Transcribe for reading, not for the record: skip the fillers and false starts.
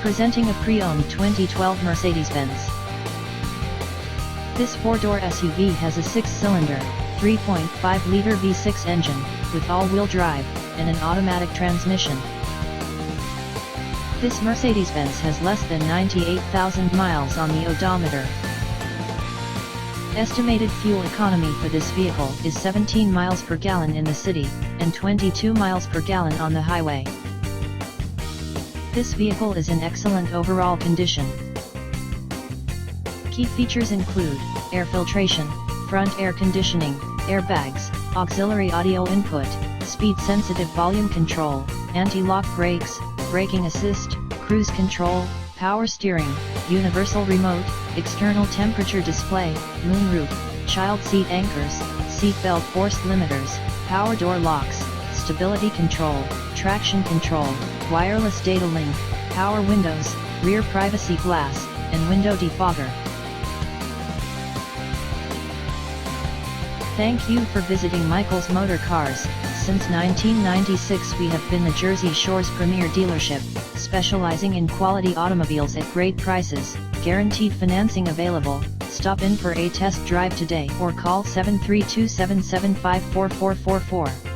Presenting a pre-owned 2012 Mercedes-Benz. This 4-door SUV has a 6-cylinder, 3.5-liter V6 engine, with all-wheel drive, and an automatic transmission. This Mercedes-Benz has less than 98,000 miles on the odometer. Estimated fuel economy for this vehicle is 17 miles per gallon in the city, and 22 miles per gallon on the highway. This vehicle is in excellent overall condition. Key features include air filtration, front air conditioning, airbags, auxiliary audio input, speed-sensitive volume control, anti-lock brakes, braking assist, cruise control, power steering, universal remote, external temperature display, moonroof, child seat anchors, seat belt force limiters, power door locks, stability control, traction control, wireless data link, power windows, rear privacy glass, and window defogger. Thank you for visiting Michael's Motorcars. Since 1996 we have been the Jersey Shore's premier dealership, specializing in quality automobiles at great prices, guaranteed financing available. Stop in for a test drive today or call 732-775-4444.